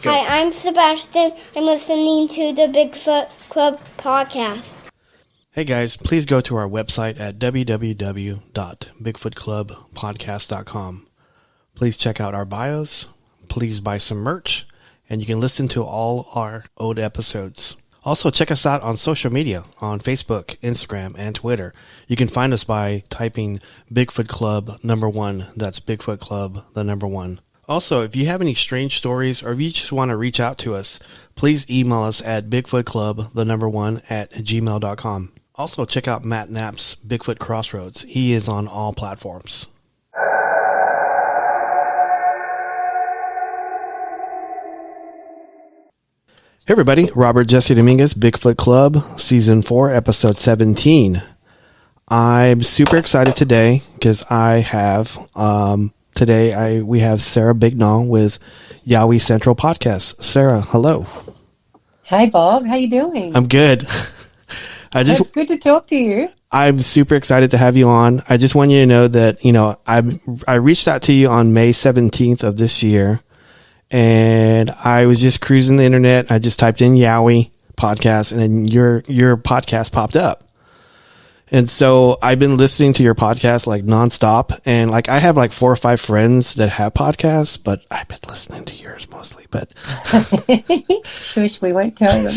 Go. Hi, I'm Sebastian. I'm listening to the Bigfoot Club podcast. Hey guys, please go to our website at www.bigfootclubpodcast.com. Please check out our bios. Please buy some merch, and you can listen to all our old episodes. Also, check us out on social media, on Facebook, Instagram, and Twitter. You can find us by typing Bigfoot Club #1. That's Bigfoot Club, the #1. Also, if you have any strange stories or if you just want to reach out to us, please email us at bigfootclub, the #1, @gmail.com. Also, check out Matt Knapp's Bigfoot Crossroads. He is on all platforms. Hey everybody, Robert Jesse Dominguez, Bigfoot Club, Season 4, Episode 17. I'm super excited today because I have, we have Sarah Bignell with Yowie Central Podcast. Sarah, hello. Hey Bob, how you doing? I'm good. It's good to talk to you. I'm super excited to have you on. I just want you to know that, I reached out to you on May 17th of this year. And I was just cruising the internet. I just typed in Yowie podcast, and then your podcast popped up. And so I've been listening to your podcast like nonstop. And like I have like 4 or 5 friends that have podcasts, but I've been listening to yours mostly. But shush, we won't tell them.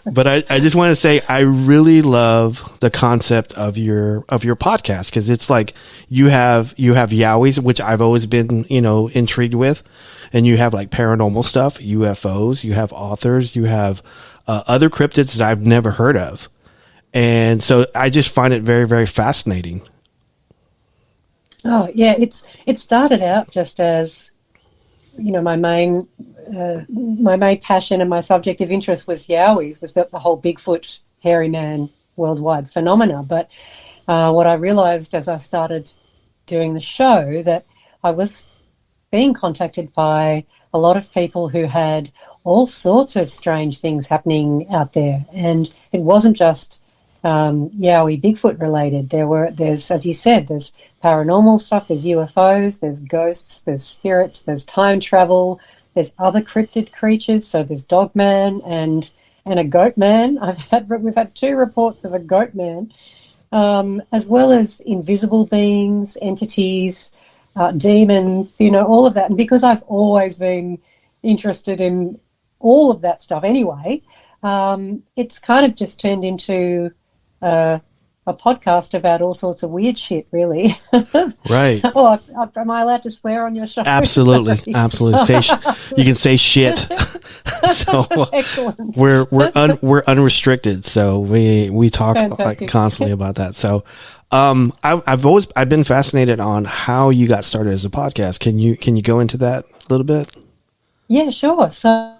But I just want to say I really love the concept of your podcast, because it's like you have Yowies, which I've always been intrigued with, and you have like paranormal stuff, UFOs, you have authors, you have other cryptids that I've never heard of. And so I just find it very, very fascinating. Oh yeah, it started out just as, my main passion and my subject of interest was Yowies, was the whole Bigfoot hairy man worldwide phenomena. But what I realized as I started doing the show, that I was being contacted by a lot of people who had all sorts of strange things happening out there, and it wasn't just Yowie Bigfoot related. There's, as you said, there's paranormal stuff, there's UFOs, there's ghosts, there's spirits, there's time travel, there's other cryptid creatures. So there's Dogman and a Goat Man. We've had 2 reports of a Goat Man, as well as invisible beings, entities, demons, all of that. And because I've always been interested in all of that stuff anyway, it's kind of just turned into a podcast about all sorts of weird shit, really. Right. Oh, am I allowed to swear on your show? Absolutely. Absolutely. You can say shit. So excellent. We're unrestricted. So we talk Fantastic. Constantly about that. So, I've been fascinated on how you got started as a podcast. Can you go into that a little bit? Yeah, sure. So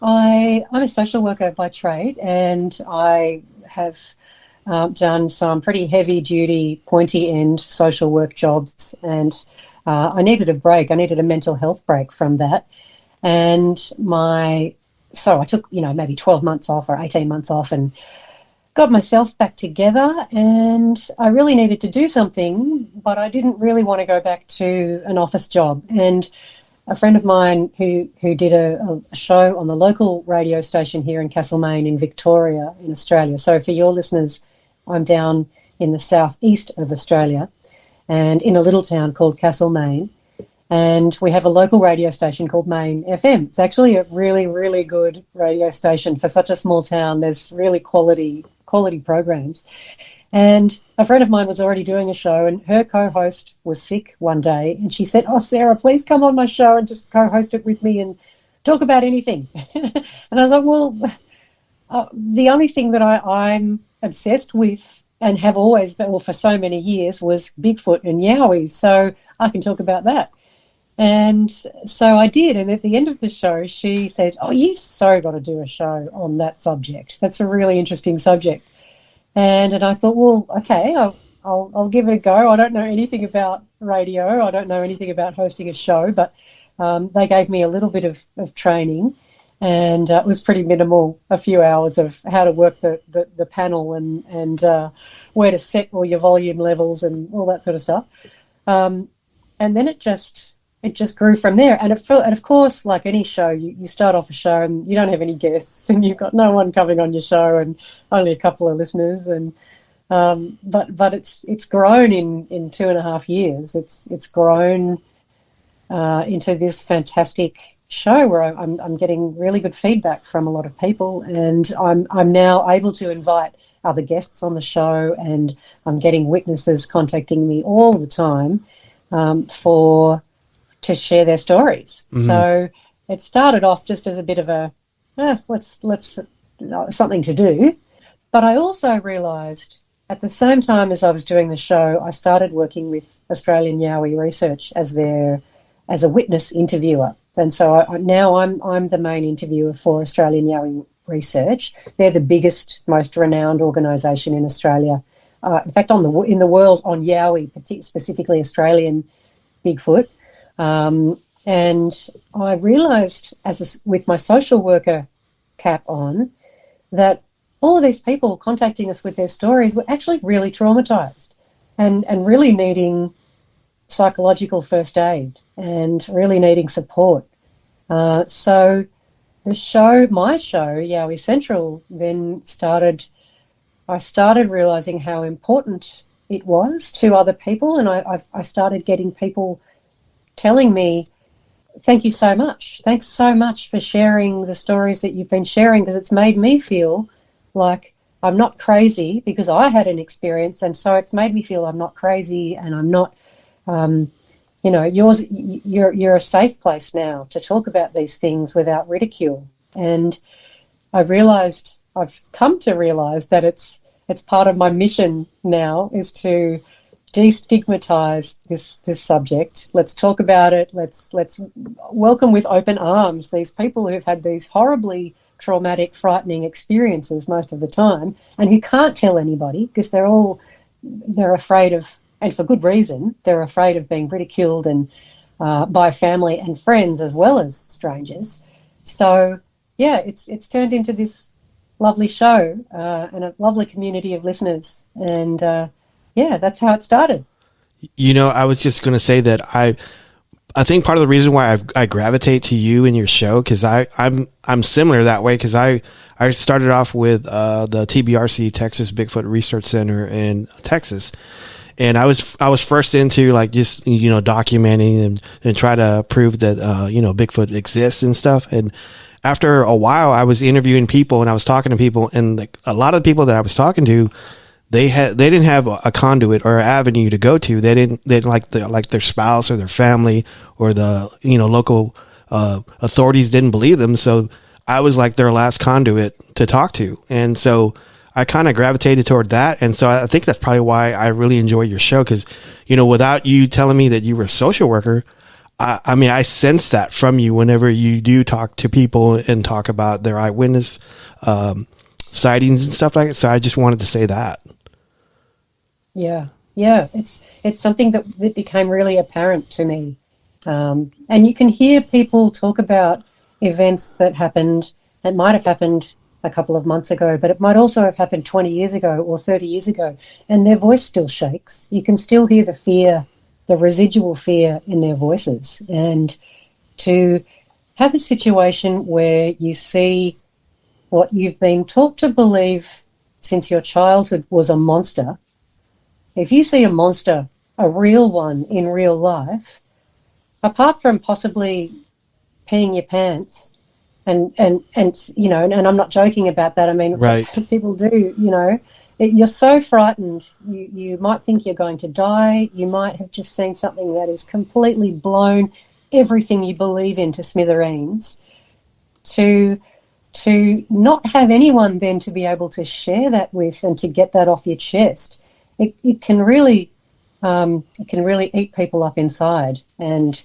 I'm a social worker by trade, and I have done some pretty heavy-duty, pointy-end social work jobs, and I needed a break. I needed a mental health break from that. And so I took, maybe 12 months off or 18 months off and got myself back together, and I really needed to do something, but I didn't really want to go back to an office job. And a friend of mine who did a show on the local radio station here in Castlemaine in Victoria in Australia. So for your listeners, I'm down in the southeast of Australia and in a little town called Castlemaine. And we have a local radio station called Main FM. It's actually a really, really good radio station for such a small town. There's really quality programs. And a friend of mine was already doing a show, and her co-host was sick one day, and she said, "Oh, Sarah, please come on my show and just co-host it with me and talk about anything." And I was like, well, the only thing that I'm obsessed with and have always been, well, for so many years, was Bigfoot and Yowie, so I can talk about that. And so I did, and at the end of the show, she said, "Oh, you've so got to do a show on that subject. That's a really interesting subject." And I thought, well, okay, I'll give it a go. I don't know anything about radio. I don't know anything about hosting a show, but they gave me a little bit of training, and it was pretty minimal, a few hours of how to work the panel and where to set all your volume levels and all that sort of stuff. And then it just it just grew from there. And of course, like any show, you start off a show and you don't have any guests and you've got no one coming on your show and only a couple of listeners. And but it's grown in 2.5 years. It's grown into this fantastic show where I'm getting really good feedback from a lot of people, and I'm now able to invite other guests on the show, and I'm getting witnesses contacting me all the time to share their stories. Mm-hmm. So it started off just as a bit of a let's something to do, but I also realised at the same time as I was doing the show, I started working with Australian Yowie Research as a witness interviewer, and so now I'm the main interviewer for Australian Yowie Research. They're the biggest, most renowned organisation in Australia. In fact, in the world on Yowie, specifically Australian Bigfoot. And I realised, with my social worker cap on, that all of these people contacting us with their stories were actually really traumatised and really needing psychological first aid and really needing support. So my show, Yowie Central, then I started realising how important it was to other people, and I started getting people telling me, thank you so much. Thanks so much for sharing the stories that you've been sharing, because it's made me feel like I'm not crazy, because I had an experience, and so it's made me feel I'm not crazy, and I'm not, you're a safe place now to talk about these things without ridicule. And I've come to realise that it's part of my mission now is to destigmatise this subject. Let's talk about it. Let's welcome with open arms these people who've had these horribly traumatic, frightening experiences most of the time, and who can't tell anybody because they're afraid of, and for good reason, they're afraid of being ridiculed and by family and friends as well as strangers. So yeah, it's turned into this lovely show and a lovely community of listeners, and that's how it started. I was just going to say that I think part of the reason why I gravitate to you and your show, because I'm similar that way, because I started off with the TBRC, Texas Bigfoot Research Center in Texas, and I was first into like just documenting and try to prove that Bigfoot exists and stuff. And after a while, I was interviewing people and I was talking to people, and like a lot of the people that I was talking to, they didn't have a conduit or an avenue to go to. They didn't like their spouse or their family or the local authorities didn't believe them. So I was like their last conduit to talk to, and so I kind of gravitated toward that. And so I think that's probably why I really enjoy your show, because without you telling me that you were a social worker, I sense that from you whenever you do talk to people and talk about their eyewitness sightings and stuff like that. So I just wanted to say that. Yeah, it's something that became really apparent to me. And you can hear people talk about events that happened, it might have happened a couple of months ago, but it might also have happened 20 years ago or 30 years ago, and their voice still shakes. You can still hear the fear, the residual fear in their voices. And to have a situation where you see what you've been taught to believe since your childhood was a monster, if you see a monster, a real one in real life, apart from possibly peeing your pants, and I'm not joking about that. I mean, right. People do, you're so frightened. You might think you're going to die. You might have just seen something that is completely blown everything you believe in to smithereens. To not have anyone then to be able to share that with and to get that off your chest, it can really eat people up inside. And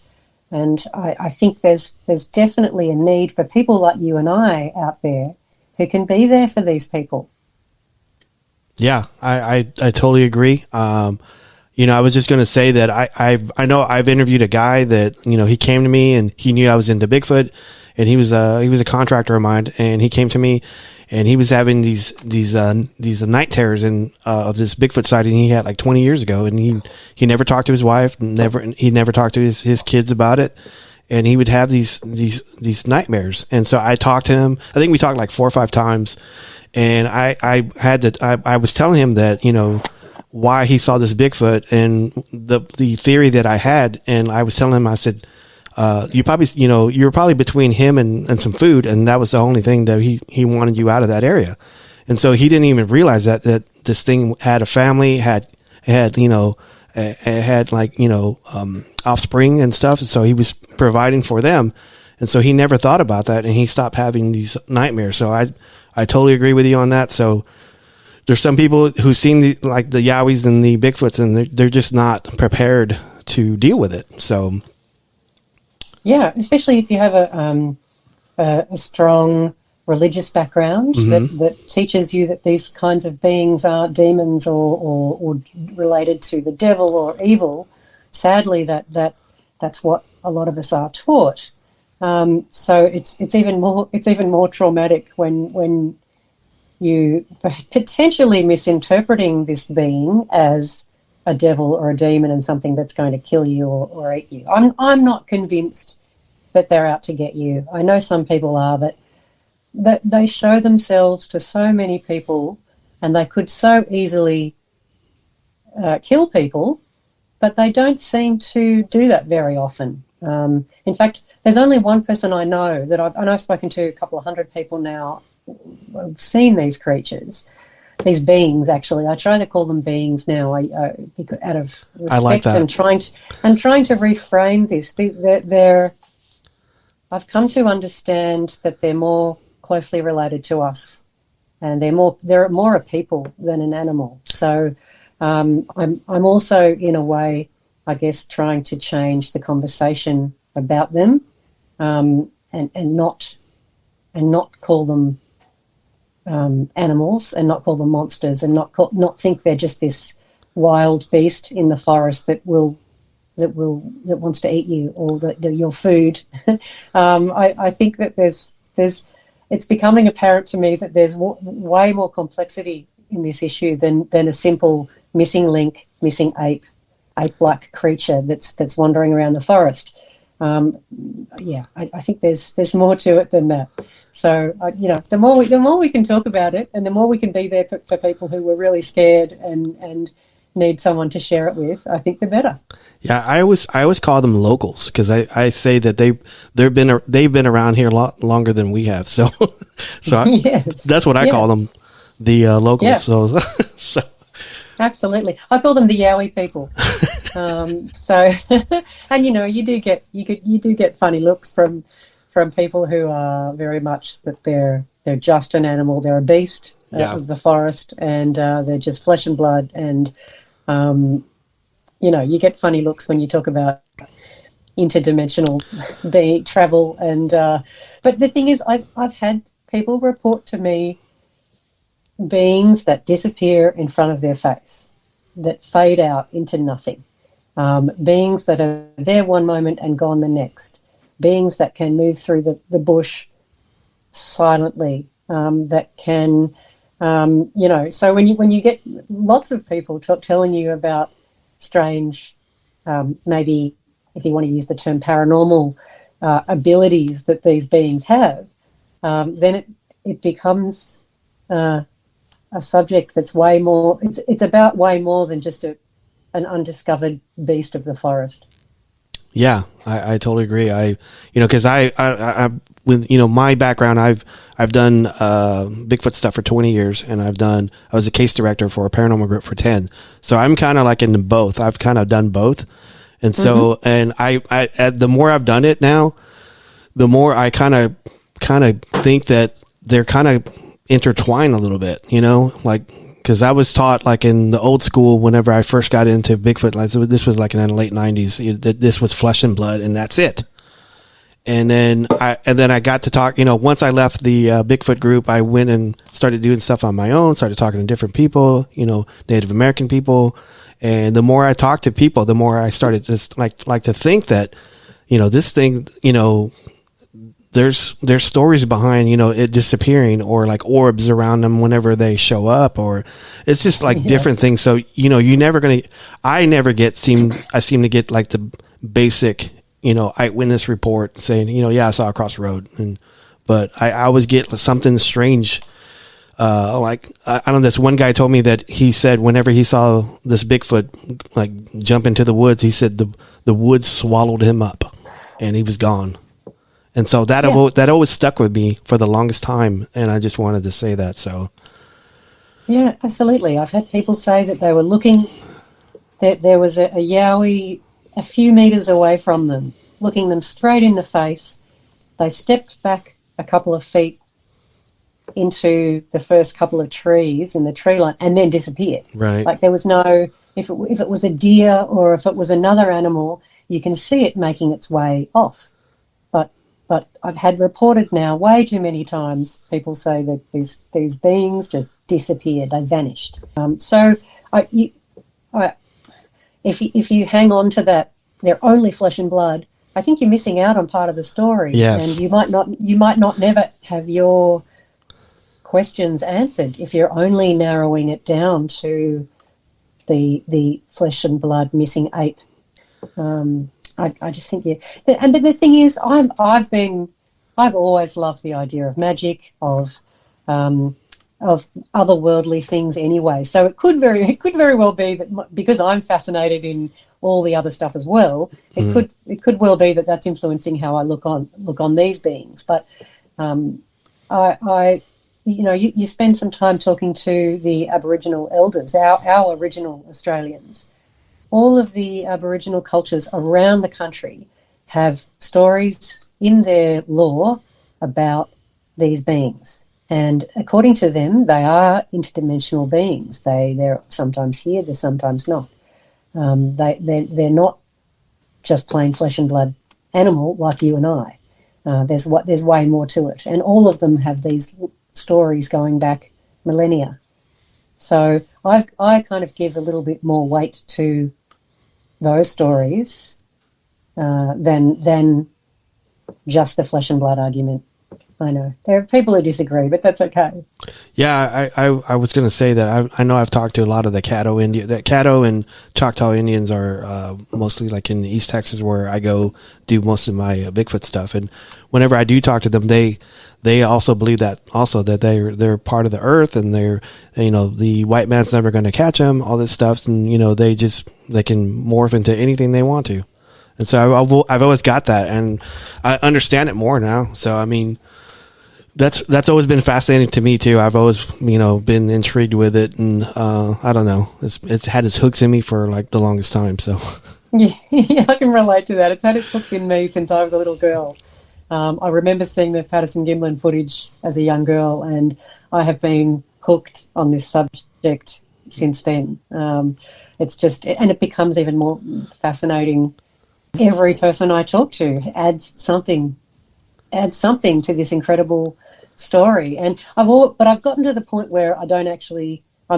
I think there's definitely a need for people like you and I out there who can be there for these people. Yeah, I totally agree. I was just going to say that I know I've interviewed a guy that, he came to me and he knew I was into Bigfoot, and he was a contractor of mine, and he came to me and he was having these night terrors of this Bigfoot sighting he had like 20 years ago. And he never talked to his wife, he never talked to his kids about it. And he would have these nightmares. And so I talked to him. I think we talked like 4 or 5 times. And I was telling him that, why he saw this Bigfoot and the theory that I had. And I was telling him, I said, you were probably between him and some food. And that was the only thing that he wanted you out of that area. And so he didn't even realize that this thing had a family, had offspring and stuff. So he was providing for them. And so he never thought about that, and he stopped having these nightmares. So I totally agree with you on that. So there's some people who've seen the Yowies and the Bigfoots, and they're just not prepared to deal with it. So yeah, especially if you have a strong religious background that teaches you that these kinds of beings are demons or related to the devil or evil. Sadly, that's what a lot of us are taught. So it's even more traumatic when you potentially misinterpreting this being as a devil or a demon and something that's going to kill you or eat you. I'm not convinced that they're out to get you. I know some people are, but they show themselves to so many people, and they could so easily kill people, but they don't seem to do that very often. In fact, there's only one person I know that I've spoken to a couple of hundred people now who've seen these creatures, these beings. Actually, I try to call them beings now, out of respect. I like that. And trying to reframe this. I've come to understand that they're more closely related to us, and they're more a people than an animal. So I'm also, in a way, I guess, trying to change the conversation about them, and not call them animals, and not call them monsters, and not think they're just this wild beast in the forest that wants to eat you, or your food. I think that it's becoming apparent to me that there's way more complexity in this issue than a simple missing link, missing ape-like creature that's wandering around the forest. I think there's more to it than that. So the more we can talk about it, and the more we can be there for people who were really scared and need someone to share it with, I think the better. Yeah, I always call them locals, because I say that they've been around here a lot longer than we have. So yes. That's what I call them, the locals. Yeah. So Absolutely, I call them the Yowie people. And you do get funny looks from people who are very much that they're just an animal, they're a beast of the forest, and they're just flesh and blood, and you get funny looks when you talk about interdimensional travel, and but the thing is, I've had people report to me beings that disappear in front of their face, that fade out into nothing, beings that are there one moment and gone the next, beings that can move through the bush silently, that can, so when you get lots of people telling you about strange, maybe if you want to use the term paranormal abilities that these beings have, then it becomes a subject that's way more. It's about way more than just an undiscovered beast of the forest. Yeah, I totally agree. Because I with my background, I've done Bigfoot stuff for 20 years, and I was a case director for a paranormal group for 10. So I'm kind of like into both. I've kind of done both, and so and I the more I've done it now, the more I kind of think that they're kind of intertwined a little bit, because I was taught, like, in the old school, whenever I first got into Bigfoot, like, this was like in the late 90s, that this was flesh and blood, and that's it. And then I got to talk, once I left the Bigfoot group, I went and started doing stuff on my own, started talking to different people, Native American people, And the more I talked to people, the more I started just like to think that, this thing, there's stories behind, it disappearing, or like orbs around them whenever they show up, or it's just like different things. So, I seem to get like the basic, eyewitness report saying, I saw across the road. But I always get something strange. Like, I don't know, this one guy told me that he said whenever he saw this Bigfoot like jump into the woods, he said the woods swallowed him up and he was gone. And so that always stuck with me for the longest time, and I just wanted to say that. So, yeah, absolutely. I've had people say that they were looking, that there was a Yowie a few meters away from them, looking them straight in the face. They stepped back a couple of feet into the first couple of trees in the tree line and then disappeared. Right. Like there was no, if it was a deer or if it was another animal, you can see it making its way off. But I've had reported now way too many times people say that these beings just disappeared, they vanished. If you hang on to that, they're only flesh and blood, I think you're missing out on part of the story. Yes. And you might not never have your questions answered if you're only narrowing it down to the flesh and blood missing ape. I just think, and the thing is, I've always loved the idea of magic, of otherworldly things anyway. So it could very well be that because I'm fascinated in all the other stuff as well, it could well be that that's influencing how I look on these beings. But you spend some time talking to the Aboriginal elders, our original Australians. All of the Aboriginal cultures around the country have stories in their lore about these beings. And according to them, they are interdimensional beings. They're sometimes here, they're sometimes not. They're not just plain flesh and blood animal like you and I. There's way more to it. And all of them have these stories going back millennia. So I kind of give a little bit more weight to those stories than just the flesh and blood argument. I know there are people who disagree, but that's okay. Yeah, I was going to say that I know I've talked to a lot of the Caddo Indian. That Caddo and Choctaw Indians are mostly like in East Texas, where I go do most of my Bigfoot stuff. And whenever I do talk to them, they also believe that they're part of the earth, and they're, the white man's never going to catch them, all this stuff, and they can morph into anything they want to. And so I've always got that, and I understand it more now. So I mean, that's always been fascinating to me too. I've always been intrigued with it, and I don't know, it's had its hooks in me for like the longest time. So yeah, I can relate to that. It's had its hooks in me since I was a little girl. I remember seeing the Patterson-Gimlin footage as a young girl, and I have been hooked on this subject since then. It's just, and it becomes even more fascinating. Every person I talk to adds something to this incredible story. And I've gotten to the point where I'm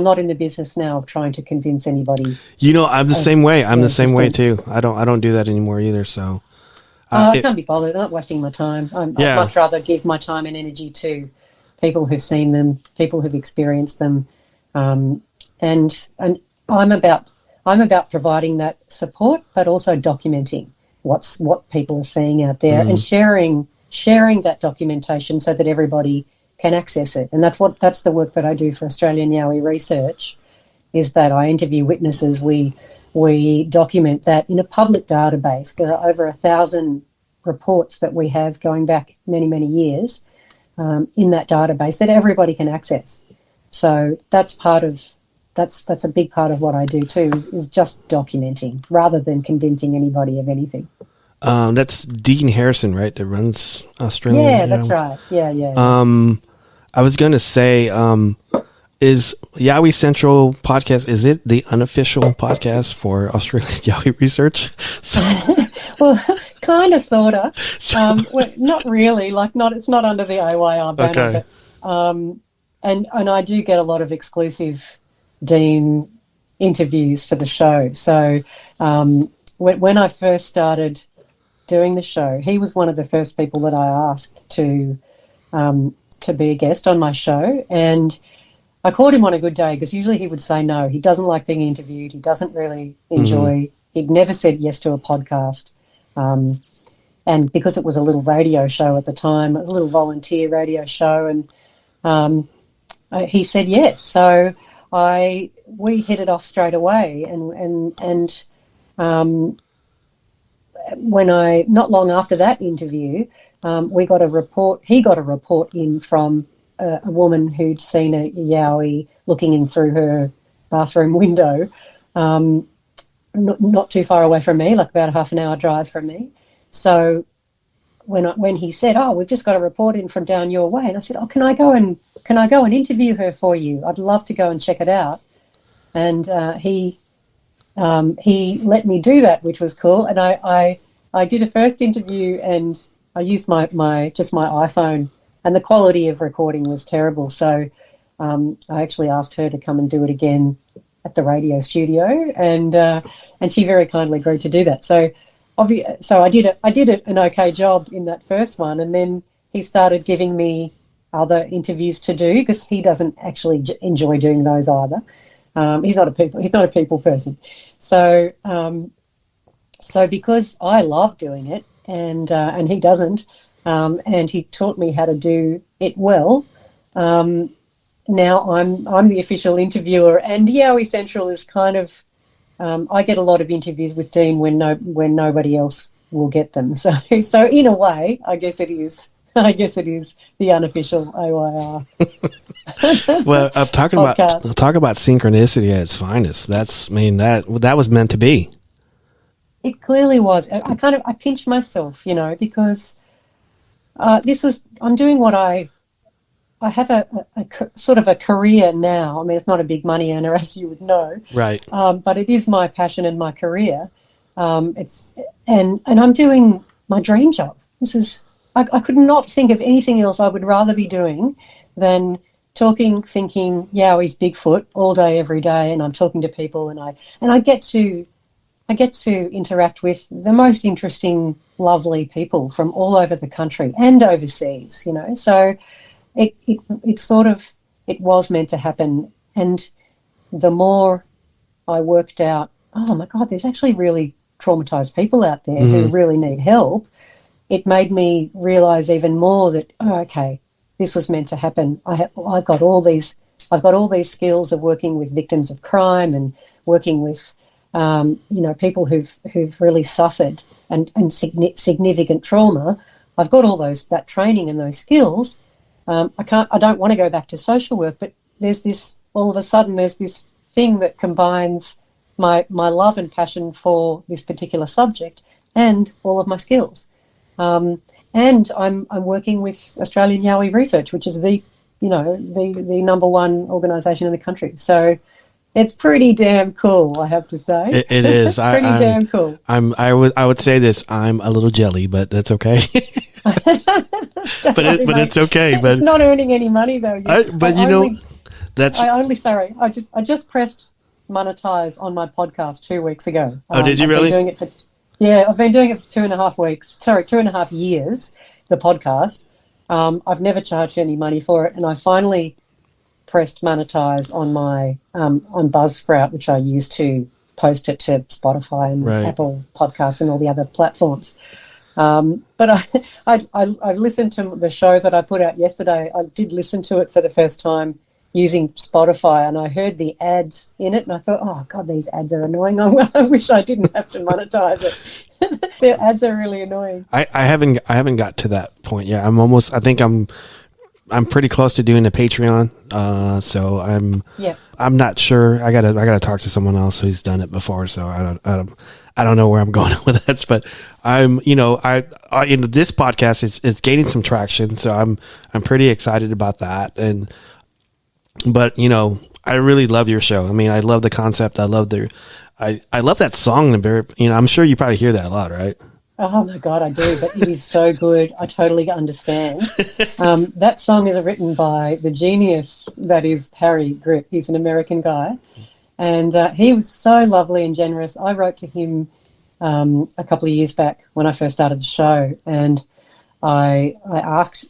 not in the business now of trying to convince anybody. I'm the same way. I'm the same way too. I don't do that anymore either. So I can't be bothered. I'm not wasting my time. I'd much rather give my time and energy to people who've seen them, people who've experienced them, and I'm about providing that support, but also documenting what people are seeing out there and sharing that documentation so that everybody can access it. And that's the work that I do for Australian Yowie Research, is that I interview witnesses. We document that in a public database. There are over 1,000 reports that we have going back many, many years in that database that everybody can access. So that's a big part of what I do too, is just documenting rather than convincing anybody of anything. That's Dean Harrison, right? That runs Australian. Yeah, that's right. Yeah. I was going to say, is Yowie Central Podcast, is it the unofficial podcast for Australian Yowie Research? So, well, kind of, sort of. Well, not really. It's not under the AYR banner. Okay. But, and I do get a lot of exclusive Dean interviews for the show. So when I first started doing the show, he was one of the first people that I asked to be a guest on my show, and I called him on a good day because usually he would say no. He doesn't like being interviewed. He doesn't really enjoy. He'd never said yes to a podcast, and because it was a little radio show at the time, it was a little volunteer radio show, and he said yes. So we hit it off straight away, and when not long after that interview, we got a report. He got a report in from a woman who'd seen a yowie looking in through her bathroom window, not too far away from me, like about a half an hour drive from me. So when he said, "Oh, we've just got a report in from down your way," and I said, "Oh, can I go and interview her for you? I'd love to go and check it out." And he let me do that, which was cool. And I did a first interview, and I used my iPhone, and the quality of recording was terrible. So I actually asked her to come and do it again at the radio studio, and she very kindly agreed to do that. So I did an okay job in that first one, and then he started giving me other interviews to do because he doesn't actually enjoy doing those either. He's not a people person. So because I love doing it and he doesn't, and he taught me how to do it well. Now I'm the official interviewer, and Yowie Central is kind of. I get a lot of interviews with Dean when nobody else will get them. So in a way, I guess it is the unofficial AYR. Well, talk about synchronicity at its finest. That was meant to be. It clearly was. I pinched myself, because I'm doing what I have a sort of a career now. I mean, it's not a big money earner, as you would know, right? But it is my passion and my career. And I'm doing my dream job. I could not think of anything else I would rather be doing than thinking Yowie's Bigfoot all day, every day, and I'm talking to people, and I get to interact with the most interesting, lovely people from all over the country and overseas. So it was meant to happen, and the more I worked out, oh my God, there's actually really traumatized people out there who really need help. It made me realise even more that, okay, this was meant to happen. I've got all these skills of working with victims of crime and working with people who've really suffered and significant trauma. I've got all that training and those skills. I don't want to go back to social work, but all of a sudden there's this thing that combines my love and passion for this particular subject and all of my skills. And I'm working with Australian Yowie Research, which is the number one organisation in the country. So it's pretty damn cool, I have to say. It is pretty damn cool. I would say this. I'm a little jelly, but that's okay. but it's okay. But it's not earning any money though. I just pressed monetize on my podcast 2 weeks ago. Oh, did you really? I've been doing it for 2.5 years, the podcast. I've never charged any money for it, and I finally pressed monetize on my on Buzzsprout, which I use to post it to Spotify and Apple Podcasts and all the other platforms. But I listened to the show that I put out yesterday. I did listen to it for the first time using Spotify, and I heard the ads in it, and I thought, oh God, these ads are annoying. I wish I didn't have to monetize it. The ads are really annoying. I haven't got to that point yet. I'm pretty close to doing the Patreon. So I'm not sure. I gotta talk to someone else who's done it before. So I don't know where I'm going with this, but this podcast it's gaining some traction. So I'm pretty excited about that. But I really love your show. I mean, I love the concept. I love I love that song. I'm sure you probably hear that a lot, right? Oh my God, I do, but it is so good. I totally understand. That song is written by the genius that is Harry Grip. He's an American guy, And he was so lovely and generous. I wrote to him a couple of years back when I first started the show, and I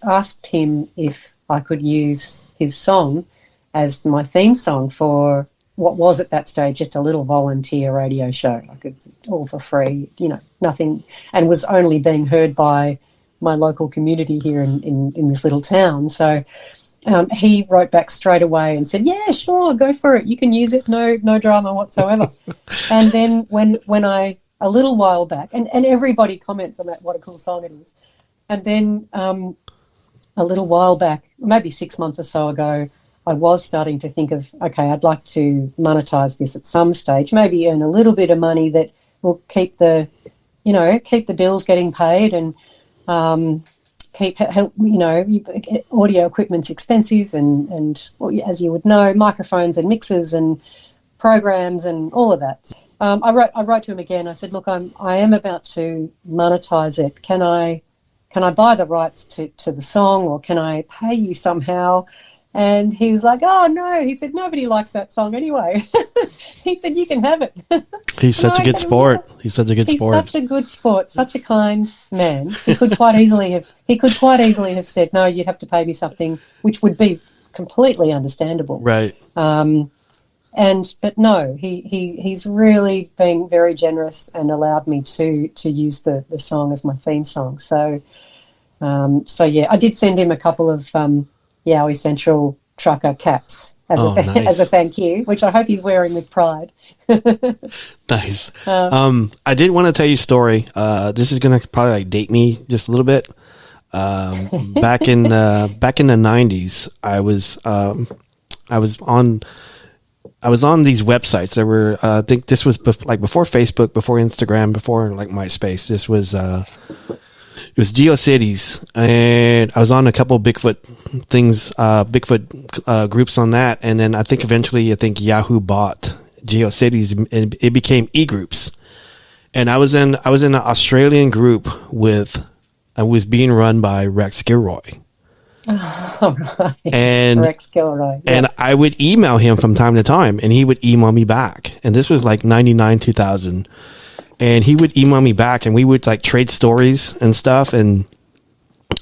asked him if I could use his song as my theme song for what was at that stage just a little volunteer radio show. I could all for free, nothing, and was only being heard by my local community here in this little town. So he wrote back straight away and said, "Yeah, sure, go for it. You can use it. No drama whatsoever." And then when I a little while back, and everybody comments on that, what a cool song it is. And then a little while back, maybe 6 months or so ago, I was starting to think of, okay, I'd like to monetize this at some stage, maybe earn a little bit of money that will keep the bills getting paid, and audio equipment's expensive, and well, as you would know, microphones and mixers and programs and all of that. I wrote to him again. I said, look, I am about to monetize it. Can I buy the rights to the song, or can I pay you somehow? And he was like, "Oh no," he said, "nobody likes that song anyway." He said, "You can have it." He's such a good sport. He's such a good sport. He's such a good sport, such a kind man. He could quite easily have said, "No, you'd have to pay me something," which would be completely understandable. Right. But no, he's really been very generous and allowed me to use the song as my theme song. So yeah, I did send him a couple of Yowie Central trucker caps as a thank you, which I hope he's wearing with pride. Nice. I did want to tell you a story. This is going to probably date me just a little bit. Back in the 90s, I was on these websites. There were, I think this was before Facebook, before Instagram, before MySpace. This was, it was Geocities, and I was on a couple of Bigfoot things, Bigfoot groups on that. And then I think eventually, Yahoo bought Geocities, and it became e-groups. And I was in an Australian group I was being run by Rex Gilroy. Oh, right. And Rex Gilroy. Yeah. And I would email him from time to time, and he would email me back. And this was like 99, 2000. And he would email me back, and we would trade stories and stuff. And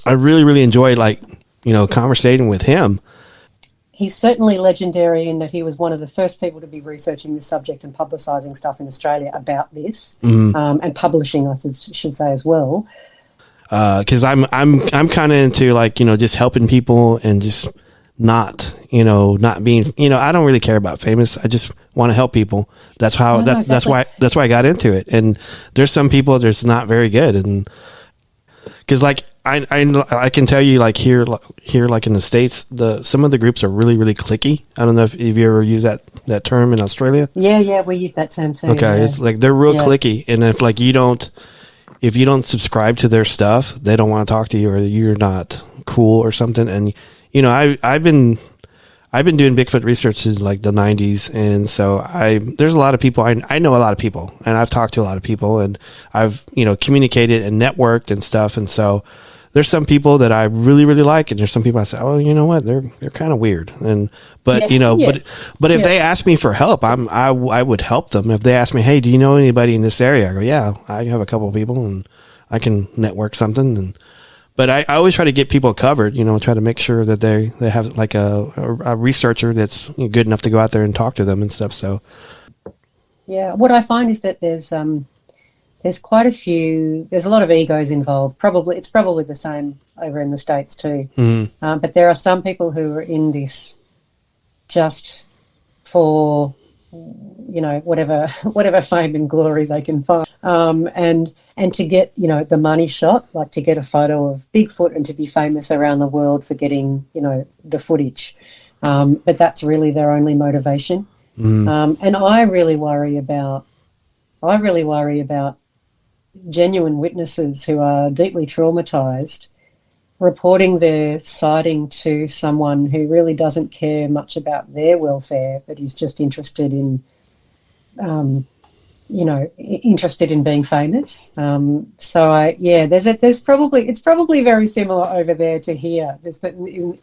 I really, really enjoyed conversating with him. He's certainly legendary in that he was one of the first people to be researching this subject and publicising stuff in Australia about this, and publishing, I should say, as well. Because I'm kind of into just helping people and just not being I don't really care about famous. I just want to help people. That's how that's why I got into it. And there's some people that's not very good, and because I can tell you here in the States, some of the groups are really, really cliquey. I don't know if you ever use that term in Australia. Yeah, we use that term too. Okay, yeah. It's they're real cliquey, and if you don't subscribe to their stuff, they don't want to talk to you, or you're not cool or something. And I've been doing Bigfoot research since the 90s, and so there's a lot of people. I know a lot of people, and I've talked to a lot of people, and I've communicated and networked and stuff. And so there's some people that I really, really like, and there's some people I say, oh, you know what, they're kind of weird. But if they ask me for help, I would help them. If they ask me, hey, do you know anybody in this area? I go, yeah, I have a couple of people, and I can network something. But I always try to get people covered, try to make sure that they have a researcher that's good enough to go out there and talk to them and stuff. So, yeah, what I find is that there's quite a few. There's a lot of egos involved. It's probably the same over in the States too. Mm-hmm. But there are some people who are in this just for whatever fame and glory they can find, and to get the money shot, to get a photo of Bigfoot and to be famous around the world for getting the footage, but that's really their only motivation. And I really worry about genuine witnesses who are deeply traumatized reporting their sighting to someone who really doesn't care much about their welfare, but is just interested in being famous. It's probably very similar over there to here.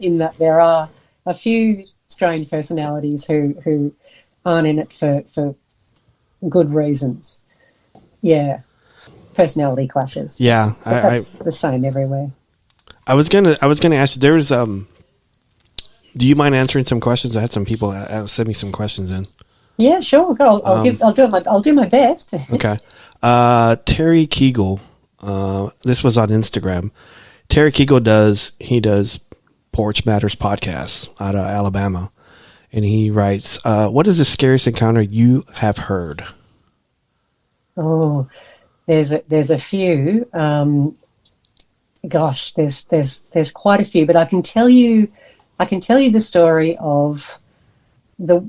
In that there are a few strange personalities who aren't in it for good reasons. Yeah, personality clashes. Yeah, but that's the same everywhere. I was gonna ask you. There's do you mind answering some questions? I had some people send me some questions in. Yeah, sure. Go. I'll do my best. Okay. Terry Kegel. This was on Instagram. Terry Kegel does Porch Matters podcasts out of Alabama, and he writes, "What is the scariest encounter you have heard?" Oh, there's a few. Gosh, there's quite a few, but I can tell you the story of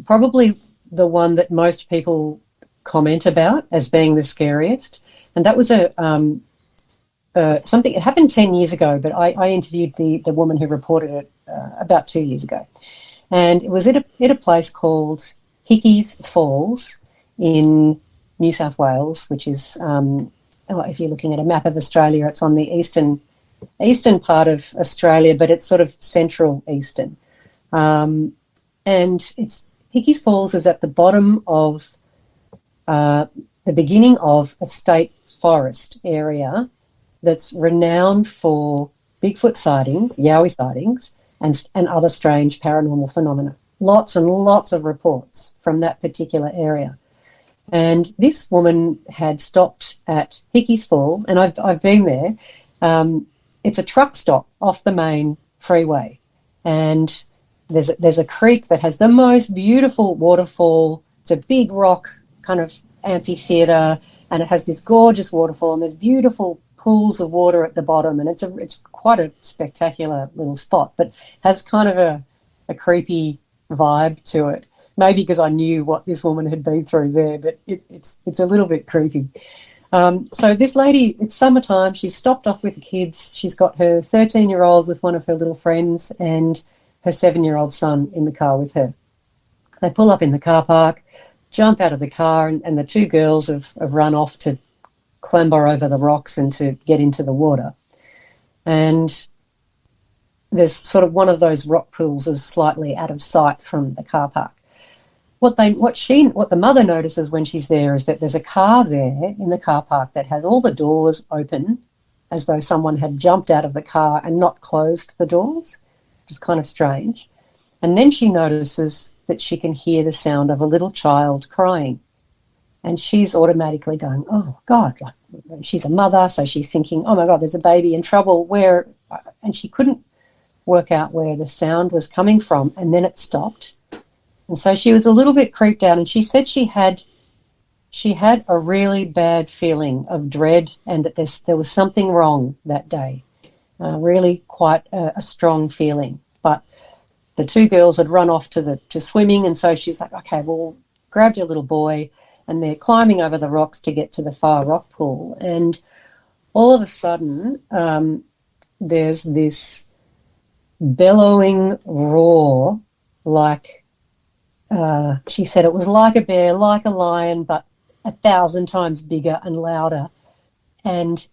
probably the one that most people comment about as being the scariest, and that was something. It happened 10 years ago, but I interviewed the woman who reported it about 2 years ago, and it was at a place called Hickeys Falls in New South Wales, which is if you're looking at a map of Australia, it's on the eastern part of Australia, but it's sort of central eastern. And it's Hickeys Falls is at the bottom of the beginning of a state forest area that's renowned for Bigfoot sightings, Yowie sightings, and other strange paranormal phenomena. Lots and lots of reports from that particular area. And this woman had stopped at Hickeys Falls, and I've been there. It's a truck stop off the main freeway, and there's a creek that has the most beautiful waterfall. It's a big rock kind of amphitheatre, and it has this gorgeous waterfall, and there's beautiful pools of water at the bottom, and it's quite a spectacular little spot, but has kind of a creepy vibe to it. Maybe because I knew what this woman had been through there, but it's a little bit creepy. So this lady, it's summertime, she's stopped off with the kids. She's got her 13-year-old with one of her little friends and her 7-year-old son in the car with her. They pull up in the car park, jump out of the car, and the two girls have run off to clamber over the rocks and to get into the water. And there's sort of one of those rock pools is slightly out of sight from the car park. What the mother notices when she's there is that there's a car there in the car park that has all the doors open, as though someone had jumped out of the car and not closed the doors, which is kind of strange. And then she notices that she can hear the sound of a little child crying. And she's automatically going, oh, God, like she's a mother, so she's thinking, oh, my God, there's a baby in trouble. Where? And she couldn't work out where the sound was coming from, and then it stopped. And so she was a little bit creeped out, and she said she had a really bad feeling of dread and that there was something wrong that day, really quite a strong feeling. But the two girls had run off to swimming, and so she's like, okay, well, grabbed her little boy, and they're climbing over the rocks to get to the far rock pool. And all of a sudden, there's this bellowing roar, like, she said it was like a bear, like a lion, but 1,000 times bigger and louder. And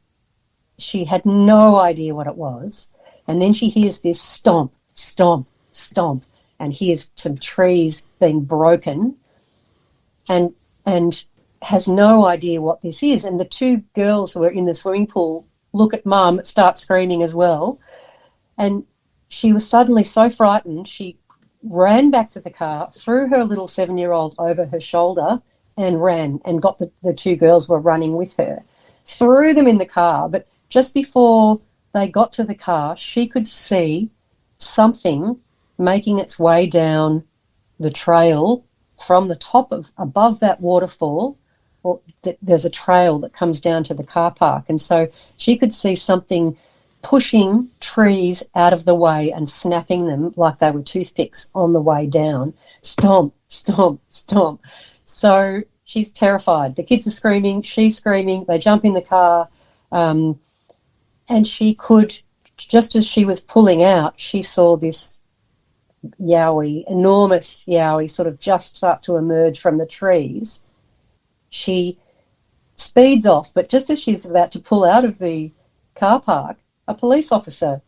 she had no idea what it was. And then she hears this stomp, stomp, stomp, and hears some trees being broken, and has no idea what this is. And the two girls who are in the swimming pool look at Mum, start screaming as well. And she was suddenly so frightened, she ran back to the car, threw her little 7-year-old over her shoulder and ran, and got the two girls were running with her, threw them in the car. But just before they got to the car, she could see something making its way down the trail from the top of above that waterfall. Or there's a trail that comes down to the car park, and so she could see something pushing trees out of the way and snapping them like they were toothpicks on the way down. Stomp, stomp, stomp. So she's terrified. The kids are screaming, she's screaming. They jump in the car, and she could, just as she was pulling out, she saw this yowie, enormous yowie, sort of just start to emerge from the trees. She speeds off, but just as she's about to pull out of the car park, a police officer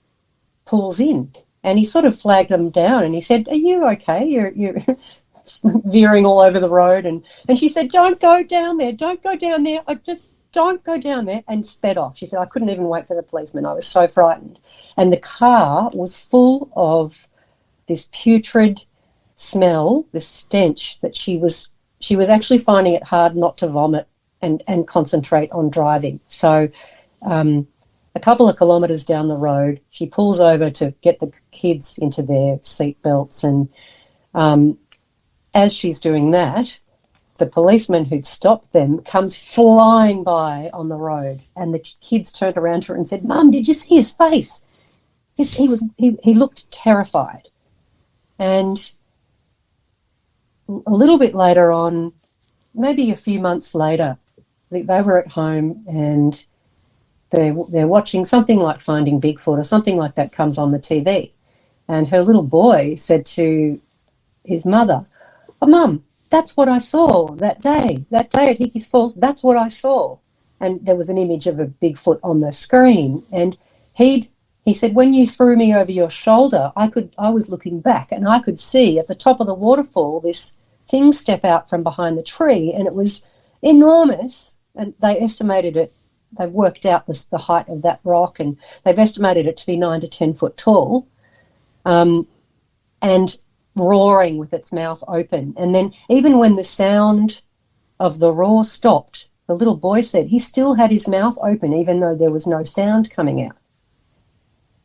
pulls in, and he sort of flagged them down, and he said, "Are you okay? You're veering all over the road. And she said, don't go down there. Don't go down there. Don't go down there, and sped off. She said, I couldn't even wait for the policeman. I was so frightened. And the car was full of this putrid smell, this stench that she was actually finding it hard not to vomit and concentrate on driving. So a couple of kilometres down the road, she pulls over to get the kids into their seat belts. And as she's doing that, the policeman who'd stopped them comes flying by on the road, and the kids turned around to her and said, Mum, did you see his face? He looked terrified. And a little bit later on, maybe a few months later, they were at home and they're watching something like Finding Bigfoot or something like that comes on the TV. And her little boy said to his mother, oh, Mum, that's what I saw that day at Hickeys Falls. That's what I saw. And there was an image of a Bigfoot on the screen. And he said, when you threw me over your shoulder, I was looking back and I could see at the top of the waterfall this thing step out from behind the tree, and it was enormous. And they estimated it. They've worked out the height of that rock, and they've estimated it to be 9 to 10 foot tall. And roaring with its mouth open. And then even when the sound of the roar stopped, the little boy said he still had his mouth open even though there was no sound coming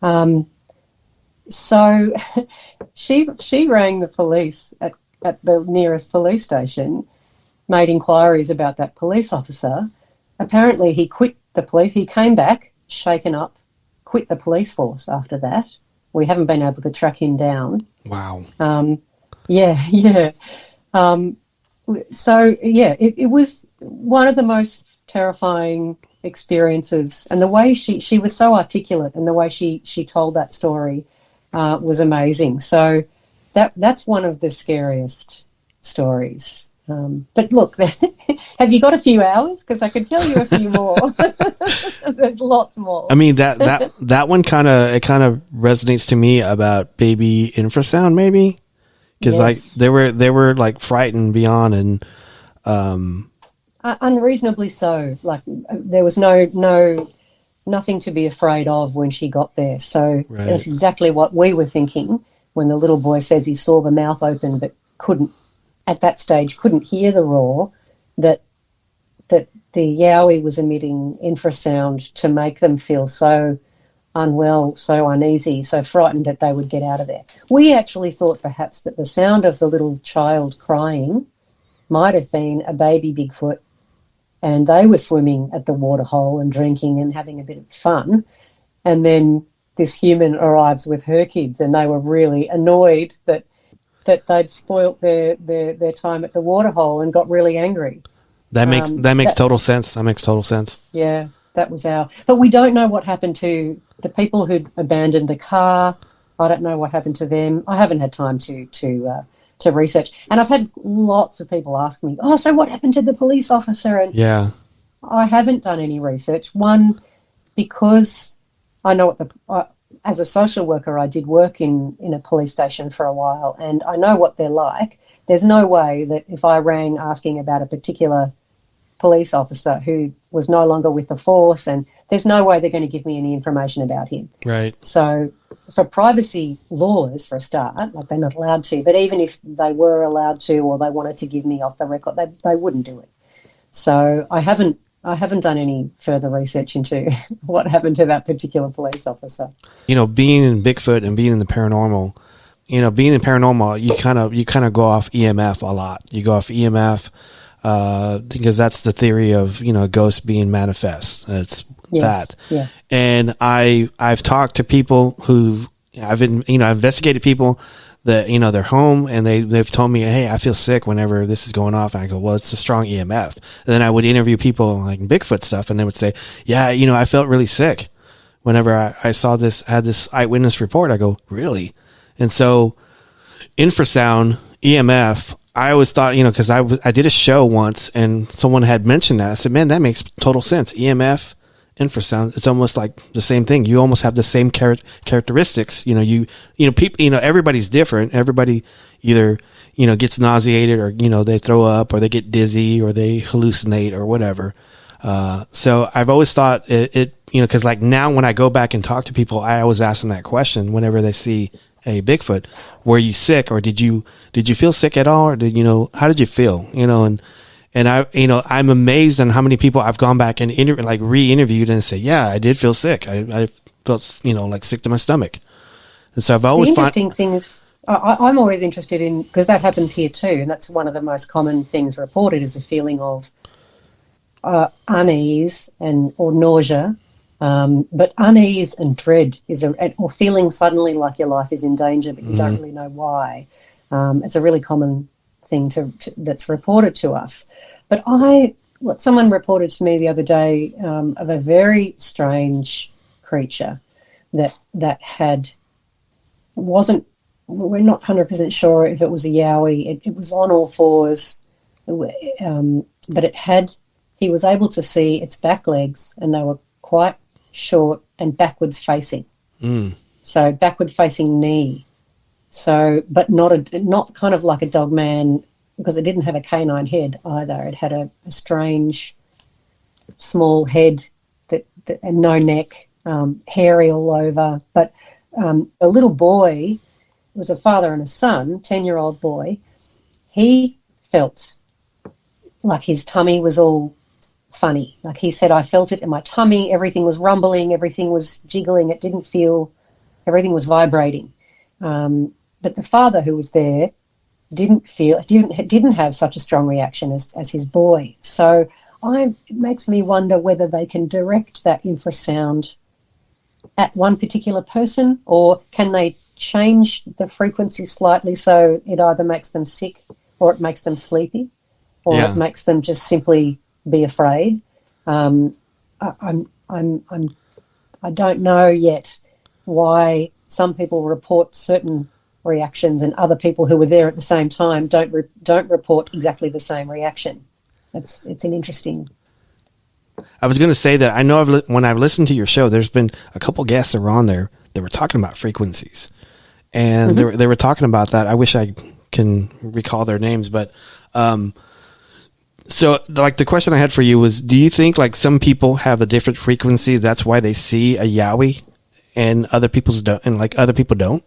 out. So she rang the police at the nearest police station, made inquiries about that police officer. Apparently he quit the police. He came back, shaken up, quit the police force after that. We haven't been able to track him down. Wow. Yeah. So, yeah, it was one of the most terrifying experiences. And the way she was so articulate, and the way she told that story was amazing. So that's one of the scariest stories. But look, have you got a few hours? Because I could tell you a few more. There's lots more. I mean, that one kind of resonates to me about baby infrasound, maybe, because Yes. like they were like frightened beyond, and unreasonably so. Like there was nothing to be afraid of when she got there. So Right. That's exactly what we were thinking when the little boy says he saw the mouth open but couldn't hear the roar, that the Yowie was emitting infrasound to make them feel so unwell, so uneasy, so frightened that they would get out of there. We actually thought perhaps that the sound of the little child crying might have been a baby Bigfoot, and they were swimming at the waterhole and drinking and having a bit of fun, and then this human arrives with her kids, and they were really annoyed that they'd spoilt their time at the waterhole and got really angry. that makes total sense. That makes total sense. Yeah, that was but we don't know what happened to the people who'd abandoned the car. I don't know what happened to them. I haven't had time to research. And I've had lots of people ask me, oh, so what happened to the police officer? And Yeah. I haven't done any research. One, because I know as a social worker, I did work in a police station for a while, and I know what they're like. There's no way that if I rang asking about a particular police officer who was no longer with the force, and there's no way they're going to give me any information about him. Right. So for privacy laws, for a start, like they're not allowed to, but even if they were allowed to, or they wanted to give me off the record, they wouldn't do it. So I haven't done any further research into what happened to that particular police officer. Being in Bigfoot and being in the paranormal, being in paranormal, you kind of go off EMF a lot. You go off EMF because that's the theory of ghosts being manifest. It's that. Yes. And I've talked to people I've investigated people that they're home, and they've told me, hey, I feel sick whenever this is going off. And I go, well, it's a strong EMF. And then I would interview people like Bigfoot stuff, and they would say, yeah, I felt really sick whenever I saw this, had this eyewitness report. I go, really? And so infrasound, EMF, I always thought, because I did a show once and someone had mentioned that. I said, man, that makes total sense. EMF, infrasound, it's almost like the same thing. You almost have the same characteristics. People, everybody's different. Everybody either, gets nauseated, or, they throw up, or they get dizzy, or they hallucinate, or whatever. So I've always thought because like now when I go back and talk to people, I always ask them that question whenever they see a Bigfoot: were you sick, or did you feel sick at all, or how did you feel? And I'm amazed on how many people I've gone back and re-interviewed and say, yeah, I did feel sick. I felt, like sick to my stomach. And so I've always the interesting thing is, I'm always interested in, because that happens here too, and that's one of the most common things reported, is a feeling of unease or nausea, but unease and dread or feeling suddenly like your life is in danger, but you don't really know why. It's a really common thing that's reported to us. But someone reported to me the other day of a very strange creature that we're not 100% sure if it was a Yowie. It was on all fours, but he was able to see its back legs, and they were quite short and backwards facing. So backward facing knee. So, but not kind of like a dog man, because it didn't have a canine head either. It had a strange small head and no neck, hairy all over. But a little boy, it was a father and a son, 10-year-old boy, he felt like his tummy was all funny. Like he said, I felt it in my tummy, everything was rumbling, everything was jiggling, everything was vibrating. But the father who was there didn't have such a strong reaction as his boy. So it makes me wonder whether they can direct that infrasound at one particular person, or can they change the frequency slightly so it either makes them sick, or it makes them sleepy, or it makes them just simply be afraid. I don't know yet why some people report certain reactions and other people who were there at the same time don't report exactly the same reaction. It's an interesting. I was going to say that I know when I've listened to your show, there's been a couple guests that were on there that were talking about frequencies, and they were talking about that. I wish I can recall their names, but so like the question I had for you was, do you think like some people have a different frequency, that's why they see a Yowie, and other people don't?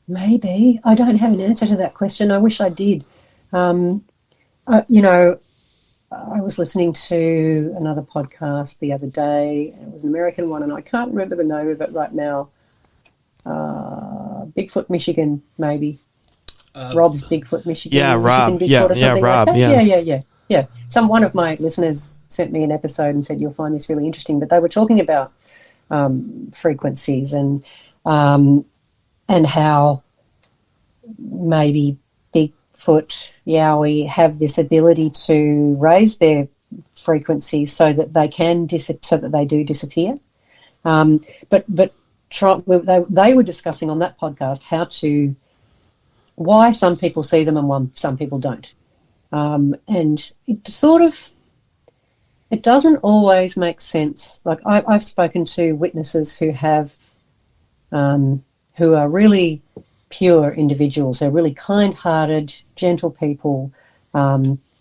Maybe. I don't have an answer to that question. I wish I did. I was listening to another podcast the other day. It was an American one, and I can't remember the name of it right now. Bigfoot Michigan, maybe. Rob's Bigfoot Michigan. Yeah, Rob. Bigfoot or something Rob. Like that. Yeah. One of my listeners sent me an episode and said, you'll find this really interesting. But they were talking about frequencies and how maybe Bigfoot, Yowie have this ability to raise their frequency so that they do disappear. But they were discussing on that podcast why some people see them and some people don't. And it doesn't always make sense. Like I've spoken to witnesses who are really pure individuals. They're really kind-hearted, gentle people,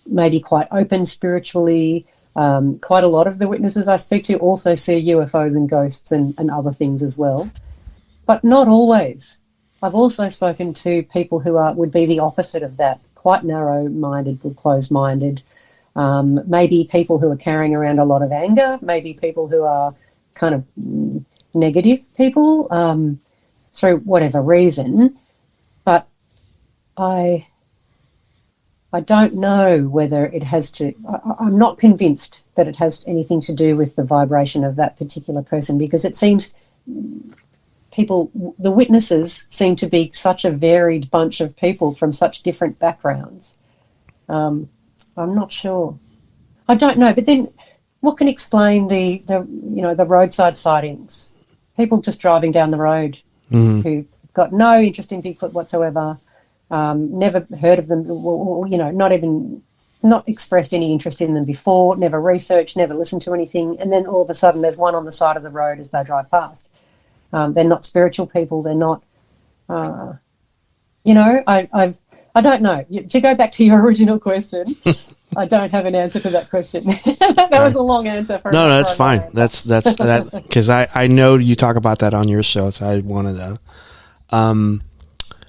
maybe quite open spiritually. Quite a lot of the witnesses I speak to also see UFOs and ghosts and other things as well, but not always. I've also spoken to people who would be the opposite of that, quite narrow-minded, closed-minded, maybe people who are carrying around a lot of anger, maybe people who are kind of negative people, through whatever reason. But I don't know whether it has to. I'm not convinced that it has anything to do with the vibration of that particular person, because it seems the witnesses seem to be such a varied bunch of people from such different backgrounds. I'm not sure. I don't know. But then, what can explain the roadside sightings? People just driving down the road who got no interest in Bigfoot whatsoever, never heard of them, not expressed any interest in them before, never researched, never listened to anything, and then all of a sudden there's one on the side of the road as they drive past. They're not spiritual people. They're not, I've I don't know. To go back to your original question, I don't have an answer to that question. That was a long answer for No, that's for a fine. no answer. That's that because I know you talk about that on your show, so I wanted to.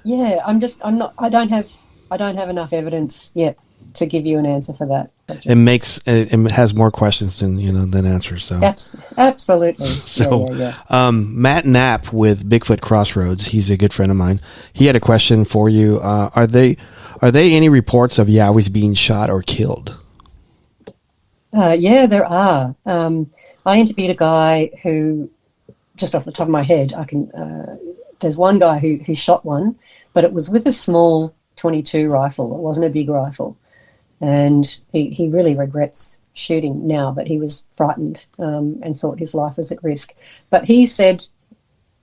Yeah, I don't have enough evidence yet to give you an answer for that. It has more questions than answers. So absolutely. So, yeah. Matt Knapp with Bigfoot Crossroads, he's a good friend of mine. He had a question for you. Are they any reports of Yowies being shot or killed? Yeah, there are. I interviewed a guy who, just off the top of my head, there's one guy who shot one, but it was with a small .22 rifle. It wasn't a big rifle. And he really regrets shooting now, but he was frightened and thought his life was at risk. But he said,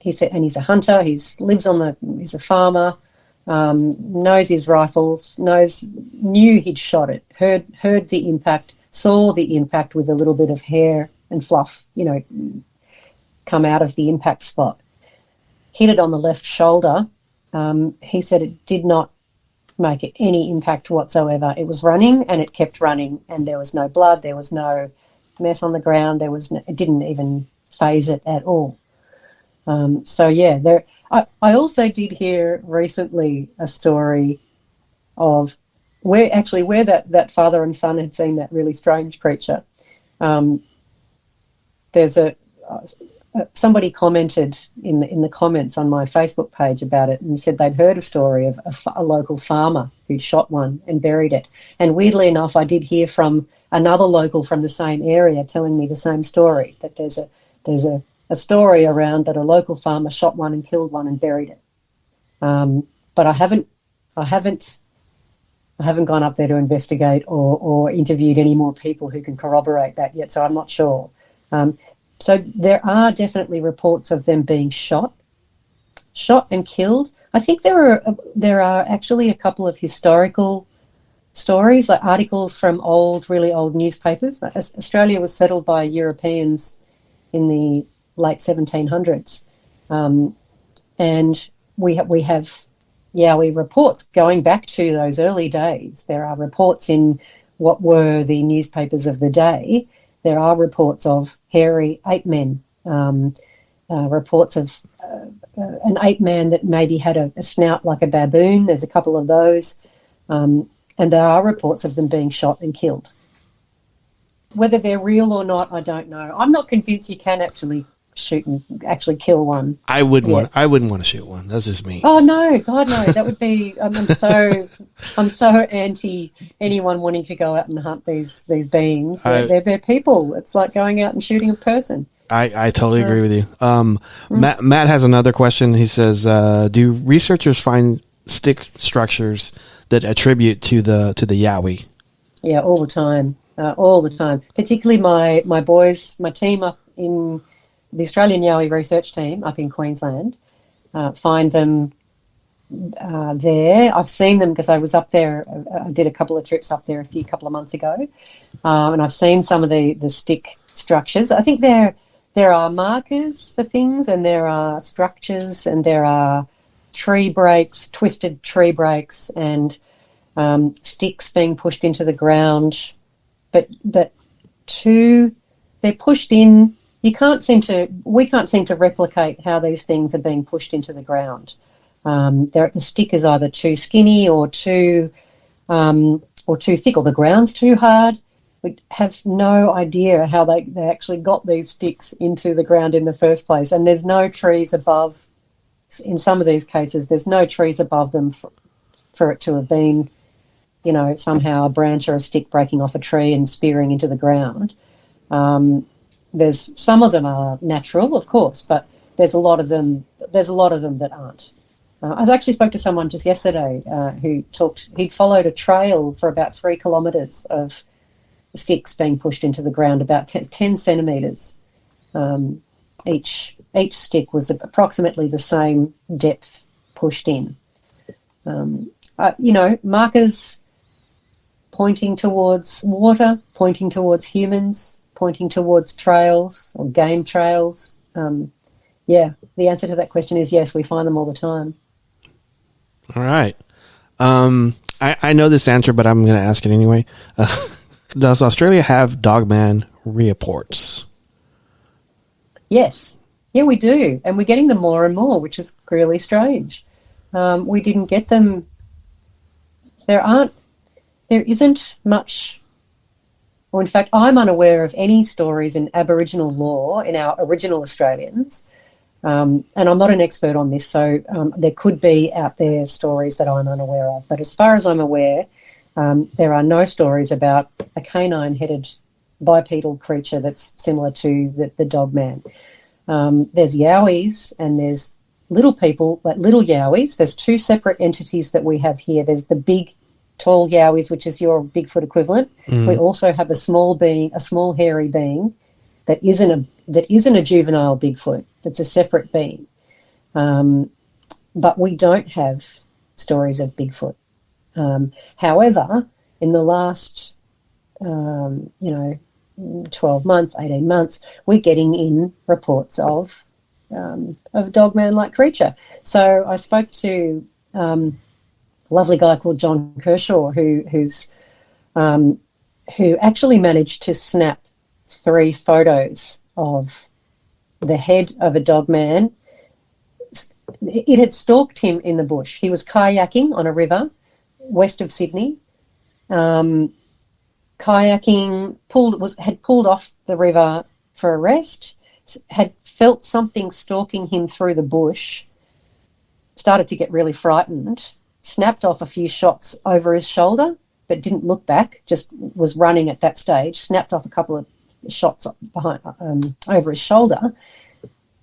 and he's a hunter, he's a farmer, knows his rifles, knew he'd shot it, heard the impact, saw the impact with a little bit of hair and fluff, come out of the impact spot. Hit it on the left shoulder. He said it did not make any impact whatsoever. It was running and it kept running, and there was no blood, there was no mess on the ground, it didn't even phase it at all. So yeah, I also did hear recently a story of where that father and son had seen that really strange creature. There's somebody commented in the comments on my Facebook page about it and said they'd heard a story of a local farmer who'd shot one and buried it. And weirdly enough, I did hear from another local from the same area telling me the same story, that there's a story around that a local farmer shot one and killed one and buried it. But I haven't gone up there to investigate or interviewed any more people who can corroborate that yet, so I'm not sure. So there are definitely reports of them being shot and killed. I think there are actually a couple of historical stories, like articles from really old newspapers. Australia was settled by Europeans in the late 1700s, and we have Yowie reports going back to those early days. There are reports in what were the newspapers of the day. There are reports of hairy ape men, reports of an ape man that maybe had a snout like a baboon. There's a couple of those. And there are reports of them being shot and killed. Whether they're real or not, I don't know. I'm not convinced you can actually shoot and actually kill one. I wouldn't want to shoot one. That's just me. Oh no, God no. That would be I'm so anti anyone wanting to go out and hunt these beings. They're people. It's like going out and shooting a person. I totally agree with you. Matt has another question. He says, do researchers find stick structures that attribute to the Yowie? Yeah, all the time. All the time. Particularly my boys, my team up in the Australian Yowie Research team up in Queensland, find them there. I've seen them because I was up there. I did a couple of trips up there a couple of months ago, and I've seen some of the stick structures. I think there are markers for things, and there are structures, and there are tree breaks, twisted tree breaks, and sticks being pushed into the ground. But they're pushed in. We can't seem to replicate how these things are being pushed into the ground. The stick is either too skinny or too thick, or the ground's too hard. We have no idea how they actually got these sticks into the ground in the first place. And there's no trees above. In some of these cases, there's no trees above them for it to have been, somehow a branch or a stick breaking off a tree and spearing into the ground. There's some of them are natural, of course, but there's a lot of them that aren't. I actually spoke to someone just yesterday he'd followed a trail for about 3 kilometres of sticks being pushed into the ground, about 10 centimetres. Each stick was approximately the same depth pushed in. Markers pointing towards water, pointing towards humans, pointing towards trails or game trails. The answer to that question is yes, we find them all the time. All right. I know this answer, but I'm going to ask it anyway. Does Australia have dogman reports? Yes. Yeah, we do. And we're getting them more and more, which is really strange. We didn't get them. There isn't much, or in fact, I'm unaware of any stories in Aboriginal law in our original Australians. And I'm not an expert on this, so there could be out there stories that I'm unaware of. But as far as I'm aware, there are no stories about a canine-headed bipedal creature that's similar to the dogman. There's Yowies and there's little people, like little Yowies. There's two separate entities that we have here. There's the big, tall Yowies, which is your Bigfoot equivalent. We also have a small hairy being that isn't a juvenile Bigfoot. That's a separate being. But we don't have stories of Bigfoot. However, in the last, 12 months, 18 months, we're getting in reports of dogman-like creature. So I spoke to a lovely guy called John Kershaw who actually managed to snap 3 photos of the head of a dogman. It had stalked him in the bush. He was kayaking on a river west of Sydney. Kayaking, had pulled off the river for a rest, had felt something stalking him through the bush, started to get really frightened, snapped off a few shots over his shoulder, but didn't look back, just was running at that stage, snapped off a couple of shots behind over his shoulder,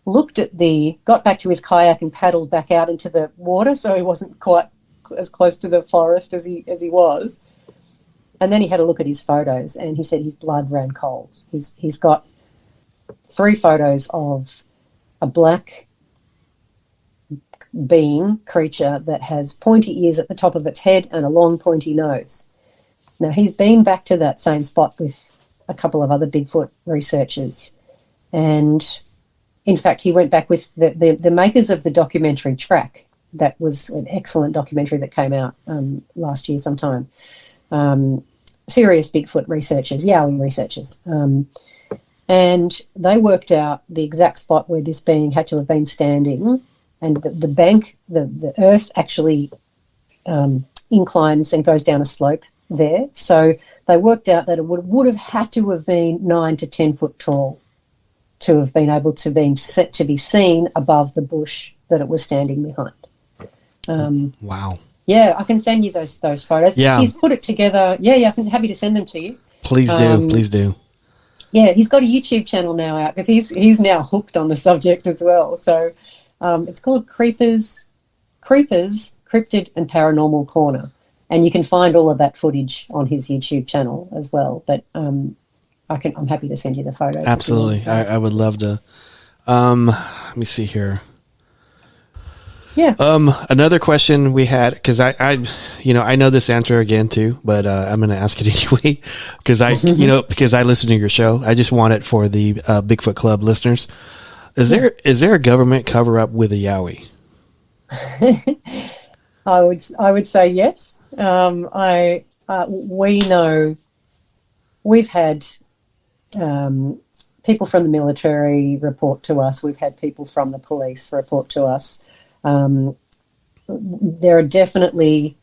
got back to his kayak and paddled back out into the water, so he wasn't quite as close to the forest as he was. And then he had a look at his photos and he said his blood ran cold. He's got 3 photos of a black creature that has pointy ears at the top of its head and a long pointy nose. Now, he's been back to that same spot with a couple of other Bigfoot researchers. And, in fact, he went back with the makers of the documentary Track. That was an excellent documentary that came out last year sometime. Serious Bigfoot researchers, Yowie researchers. And they worked out the exact spot where this being had to have been standing, and the earth actually inclines and goes down a slope there. So they worked out that it would have had to have been 9 to 10 foot tall to have been able to be seen above the bush that it was standing behind. Wow. Yeah, I can send you those photos. Yeah. He's put it together. Yeah, I'm happy to send them to you. Please do. Yeah, he's got a YouTube channel now out because he's now hooked on the subject as well. So it's called Creepers, Cryptid and Paranormal Corner. And you can find all of that footage on his YouTube channel as well. But I'm happy to send you the photos. Absolutely. I would love to. Let me see here. Yeah. Another question we had, because I know this answer again too, but I'm going to ask it anyway, because I listen to your show. I just want it for the Bigfoot Club listeners. Is there a government cover up with a Yowie? I would say yes. We know we've had people from the military report to us. We've had people from the police report to us. They definitely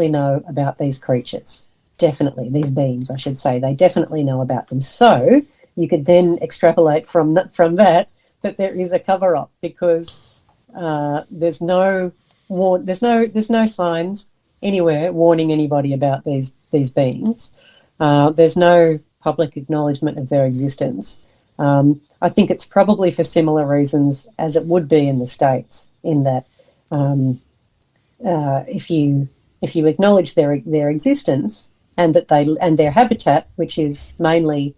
know about these creatures. Definitely, these beings, I should say. They definitely know about them. So you could then extrapolate from that there is a cover up, because there's no signs anywhere warning anybody about these beings. There's no public acknowledgement of their existence. I think it's probably for similar reasons as it would be in the States, in that if you acknowledge their existence and their habitat, which is mainly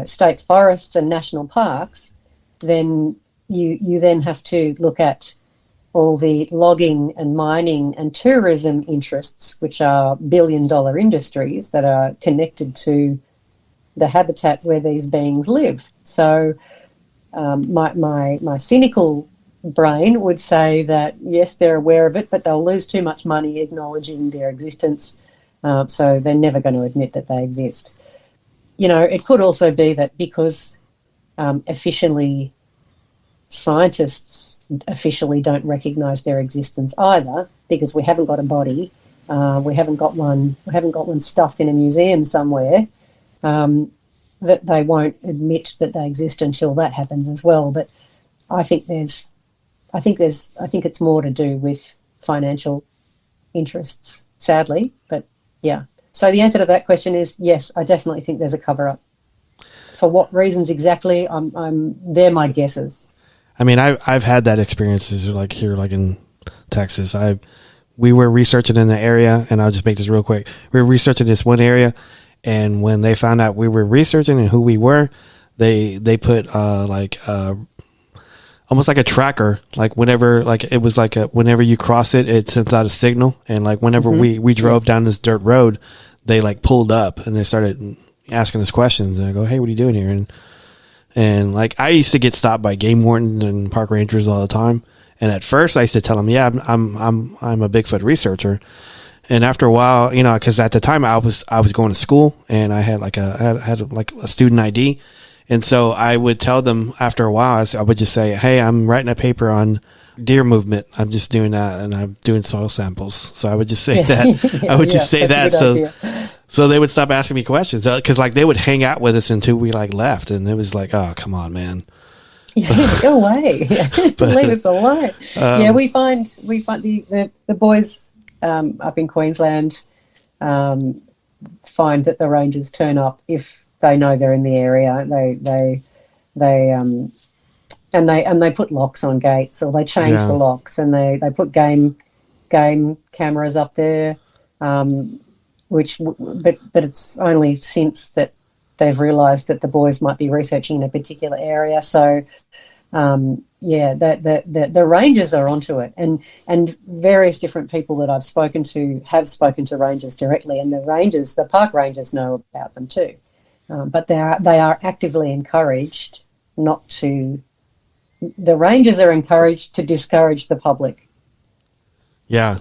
state forests and national parks, then you then have to look at all the logging and mining and tourism interests, which are billion-dollar industries that are connected to the habitat where these beings live. So my cynical brain would say that, yes, they're aware of it, but they'll lose too much money acknowledging their existence, so they're never going to admit that they exist. It could also be that because officially scientists officially don't recognise their existence either, because we haven't got a body, we haven't got one stuffed in a museum somewhere, that they won't admit that they exist until that happens as well. But I think it's more to do with financial interests, sadly. But yeah. So the answer to that question is yes, I definitely think there's a cover-up. For what reasons exactly? They're my guesses. I mean, I've had that experiences like here, like in Texas. We were researching in the area, and I'll just make this real quick. We were researching this one area, and when they found out we were researching and who we were, they put almost like a tracker, like whenever, like it was like whenever you cross it, it sends out a signal, and like whenever we drove down this dirt road, they like pulled up and they started asking us questions, and I go, "Hey, what are you doing here?" And like I used to get stopped by game wardens and park rangers all the time, and at first I used to tell them, "Yeah, I'm a Bigfoot researcher." And after a while, because at the time I was going to school and I had had a student ID. And so I would tell them after a while, I would just say, "Hey, I'm writing a paper on deer movement. I'm just doing that, and I'm doing soil samples." So I would just say that. I would just say that. So they would stop asking me questions, because like they would hang out with us until we like left, and it was like, "Oh, come on, man." Go away. Leave us alone. We find the boys up in Queensland find that the rangers turn up if they know they're in the area. They put locks on gates, or they change the locks, and they put game cameras up there. But it's only since that they've realised that the boys might be researching in a particular area. So the rangers are onto it, and various different people that I've spoken to have spoken to rangers directly, and the park rangers know about them too. But they are actively encouraged not to. The rangers are encouraged to discourage the public. Yeah.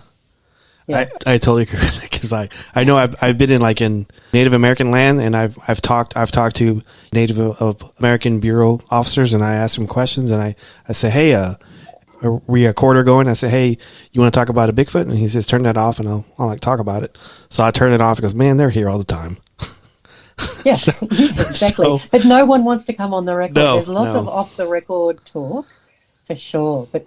I totally agree with that, because I know I've been in Native American land, and I've talked to Native American Bureau officers, and I ask them questions, and I say, "Hey, are we a quarter going?" I say, "Hey, you want to talk about a Bigfoot?" And he says, "Turn that off," and I'll like talk about it. So I turn it off. He goes, "Man, they're here all the time." Yeah, exactly. But no one wants to come on the record. There's lots of off the record talk, for sure. But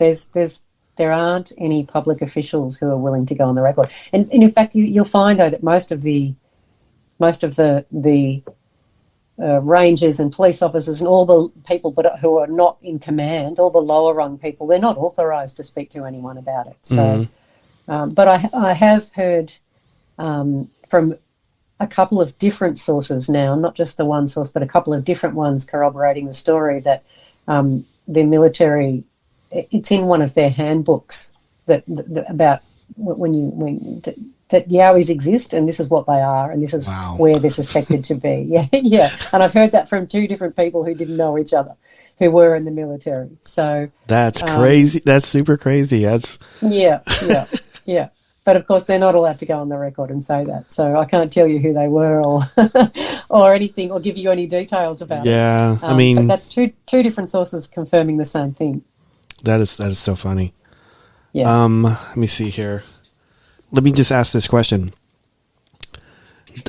there aren't any public officials who are willing to go on the record. And in fact, you'll find though that most of the rangers and police officers and all the people who are not in command, all the lower rung people, they're not authorised to speak to anyone about it. So, but I have heard from a couple of different sources now, not just the one source, but a couple of different ones corroborating the story that the military, it's in one of their handbooks that about that Yowies exist, and this is what they are, and this is where they're suspected to be. Yeah. And I've heard that from two different people who didn't know each other, who were in the military. So that's crazy. That's super crazy. That's yeah. But of course, they're not allowed to go on the record and say that. So I can't tell you who they were or anything, or give you any details about it. Yeah, I mean, but that's two different sources confirming the same thing. That is so funny. Yeah. Let me see here. Let me just ask this question.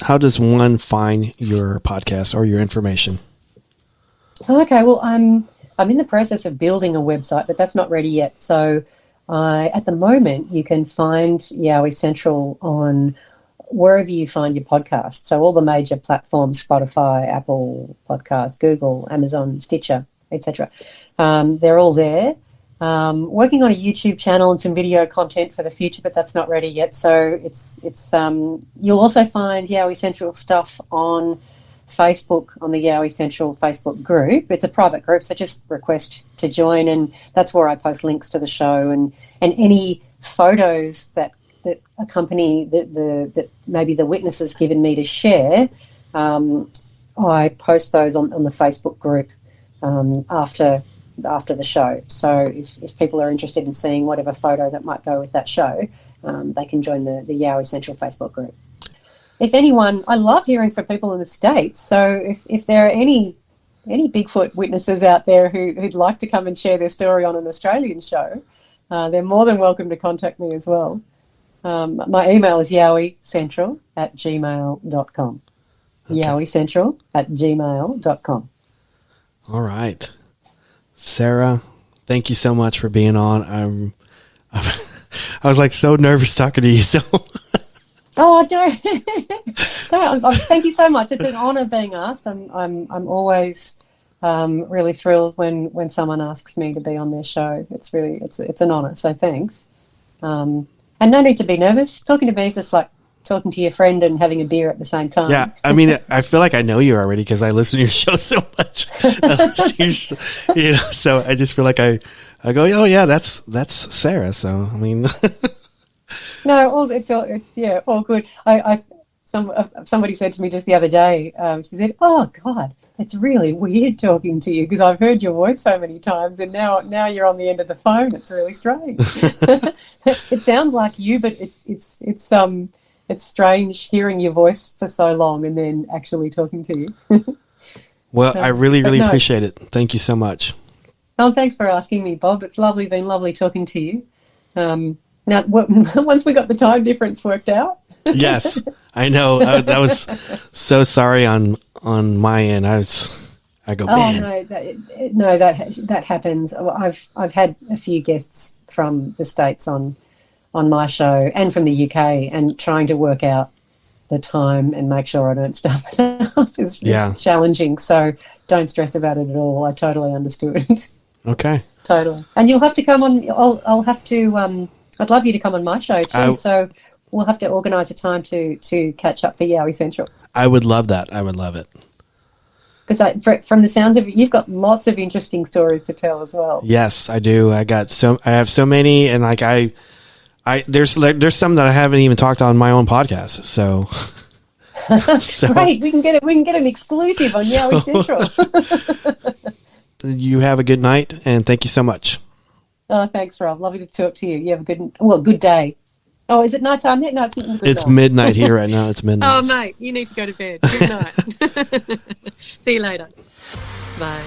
How does one find your podcast or your information? Okay, well, I'm in the process of building a website, but that's not ready yet. So at the moment, you can find Yowie Central on wherever you find your podcast. So all the major platforms, Spotify, Apple Podcasts, Google, Amazon, Stitcher, etc. They're all there. Working on a YouTube channel and some video content for the future, but that's not ready yet. So it's you'll also find Yowie Central stuff on Facebook, on the Yowie Central Facebook group. It's a private group, so just request to join, and that's where I post links to the show and any photos that accompany that maybe the witness has given me to share. I post those on the Facebook group after after the show. So if people are interested in seeing whatever photo that might go with that show, they can join the Yowie Central Facebook group. If anyone, I love hearing from people in the States. So if there are any Bigfoot witnesses out there who'd like to come and share their story on an Australian show, they're more than welcome to contact me as well. My email is yowiecentral@gmail.com. Okay. yowiecentral@gmail.com. All right. Sarah, thank you so much for being on. I was like so nervous talking to you. So. Oh, don't. Thank you so much. It's an honour being asked. I'm always really thrilled when someone asks me to be on their show. It's an honour. So thanks. And no need to be nervous. Talking to me is just like talking to your friend and having a beer at the same time. Yeah, I mean, I feel like I know you already because I listen to your show so much. So I just feel like I go, oh yeah, that's Sarah. So I mean, no, it's all good. Somebody said to me just the other day. She said, "Oh God, it's really weird talking to you because I've heard your voice so many times, and now you're on the end of the phone. It's really strange. It sounds like you, but it's strange hearing your voice for so long and then actually talking to you." Well, I really appreciate it. Thank you so much. Oh, thanks for asking me, Bob. It's been lovely talking to you. Now, once we got the time difference worked out. Yes, I know. I was so sorry on my end. I go, man. No, that happens. I've had a few guests from the States on my show and from the UK, and trying to work out the time and make sure I don't stuff it up is challenging. So don't stress about it at all. I totally understood. Okay. Totally. And you'll have to come on. I'll have to. I'd love you to come on my show too. So we'll have to organise a time to catch up for Yowie Central. I would love that. I would love it. Because from the sounds of it, you've got lots of interesting stories to tell as well. Yes, I do. I have so many, and like there's some that I haven't even talked on my own podcast. So, great. We can get an exclusive on Yowie Central. You have a good night, and thank you so much. Oh, thanks, Rob. Lovely to talk to you. You have a good day. Oh, is it night time? No, it's not. It's midnight here right now. It's midnight. Oh, mate, you need to go to bed. Good night. See you later. Bye.